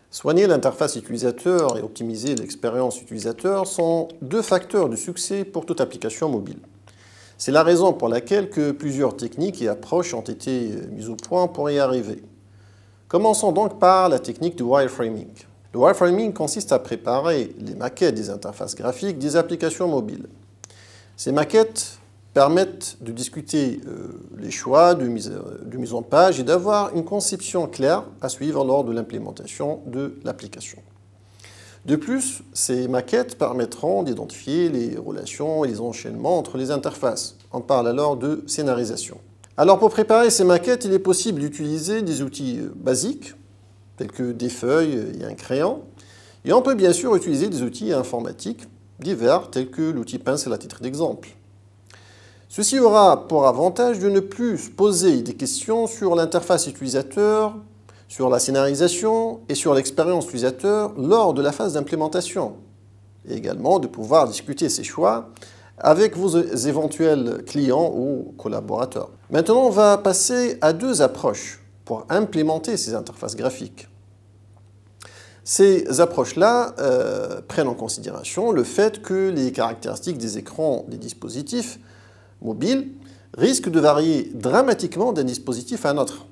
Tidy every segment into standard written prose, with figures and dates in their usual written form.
Soigner l'interface utilisateur et optimiser l'expérience utilisateur sont deux facteurs de succès pour toute application mobile. C'est la raison pour laquelle plusieurs techniques et approches ont été mises au point pour y arriver. Commençons donc par la technique du wireframing. Le wireframing consiste à préparer les maquettes des interfaces graphiques des applications mobiles. Ces maquettes permettent de discuter les choix de mise en page et d'avoir une conception claire à suivre lors de l'implémentation de l'application. De plus, ces maquettes permettront d'identifier les relations et les enchaînements entre les interfaces. On parle alors de scénarisation. Alors pour préparer ces maquettes, il est possible d'utiliser des outils basiques, tels que des feuilles et un crayon. Et on peut bien sûr utiliser des outils informatiques divers, tels que l'outil Pencil à titre d'exemple. Ceci aura pour avantage de ne plus se poser des questions sur l'interface utilisateur, sur la scénarisation et sur l'expérience utilisateur lors de la phase d'implémentation. Et également de pouvoir discuter ces choix avec vos éventuels clients ou collaborateurs. Maintenant, on va passer à deux approches pour implémenter ces interfaces graphiques. Ces approches-là prennent en considération le fait que les caractéristiques des écrans des dispositifs mobiles risquent de varier dramatiquement d'un dispositif à un autre.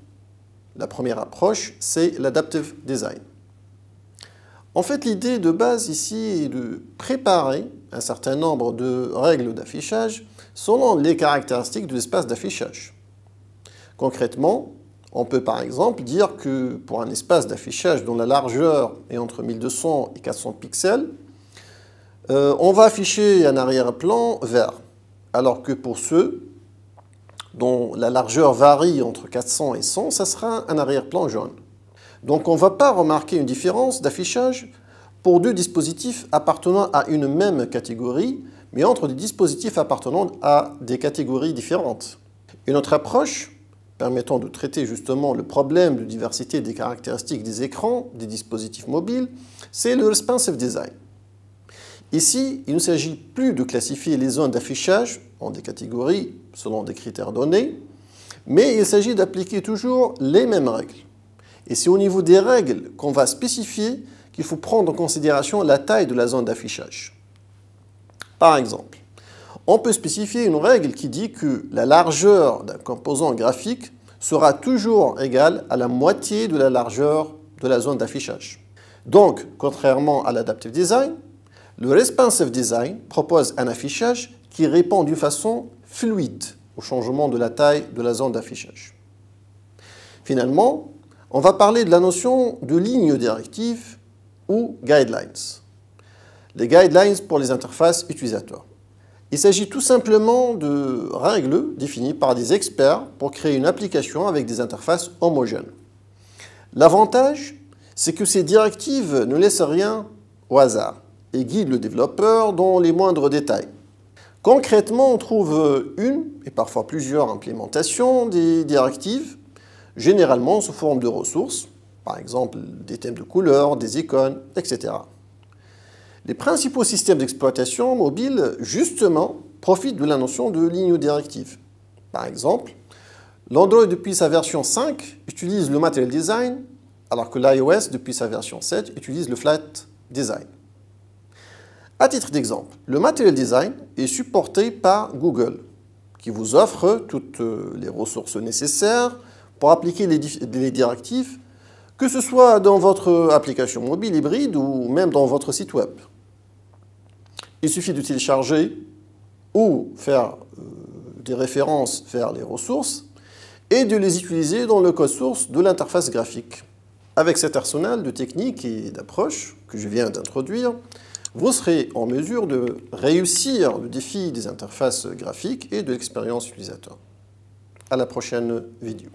La première approche, c'est l'adaptive design. En fait, l'idée de base ici est de préparer un certain nombre de règles d'affichage selon les caractéristiques de l'espace d'affichage. Concrètement, on peut par exemple dire que pour un espace d'affichage dont la largeur est entre 1200 et 400 pixels, on va afficher un arrière-plan vert, alors que pour ceux dont la largeur varie entre 400 et 100, ça sera un arrière-plan jaune. Donc on ne va pas remarquer une différence d'affichage pour deux dispositifs appartenant à une même catégorie, mais entre des dispositifs appartenant à des catégories différentes. Une autre approche permettant de traiter justement le problème de diversité des caractéristiques des écrans des dispositifs mobiles, c'est le responsive design. Ici, il ne s'agit plus de classifier les zones d'affichage en des catégories selon des critères donnés, mais il s'agit d'appliquer toujours les mêmes règles. Et c'est au niveau des règles qu'on va spécifier qu'il faut prendre en considération la taille de la zone d'affichage. Par exemple, on peut spécifier une règle qui dit que la largeur d'un composant graphique sera toujours égale à la moitié de la largeur de la zone d'affichage. Donc, contrairement à l'adaptive design, le responsive design propose un affichage qui répond d'une façon fluide au changement de la taille de la zone d'affichage. Finalement, on va parler de la notion de ligne directive ou guidelines. Les guidelines pour les interfaces utilisateurs. Il s'agit tout simplement de règles définies par des experts pour créer une application avec des interfaces homogènes. L'avantage, c'est que ces directives ne laissent rien au hasard et guident le développeur dans les moindres détails. Concrètement, on trouve une et parfois plusieurs implémentations des directives, généralement sous forme de ressources, par exemple des thèmes de couleurs, des icônes, etc. Les principaux systèmes d'exploitation mobile, justement, profitent de la notion de ligne directive. Par exemple, l'Android depuis sa version 5 utilise le Material Design, alors que l'iOS depuis sa version 7 utilise le Flat Design. À titre d'exemple, le Material Design est supporté par Google, qui vous offre toutes les ressources nécessaires pour appliquer les directives, que ce soit dans votre application mobile hybride ou même dans votre site web. Il suffit de télécharger ou faire des références vers les ressources et de les utiliser dans le code source de l'interface graphique. Avec cet arsenal de techniques et d'approches que je viens d'introduire, vous serez en mesure de réussir le défi des interfaces graphiques et de l'expérience utilisateur. À la prochaine vidéo.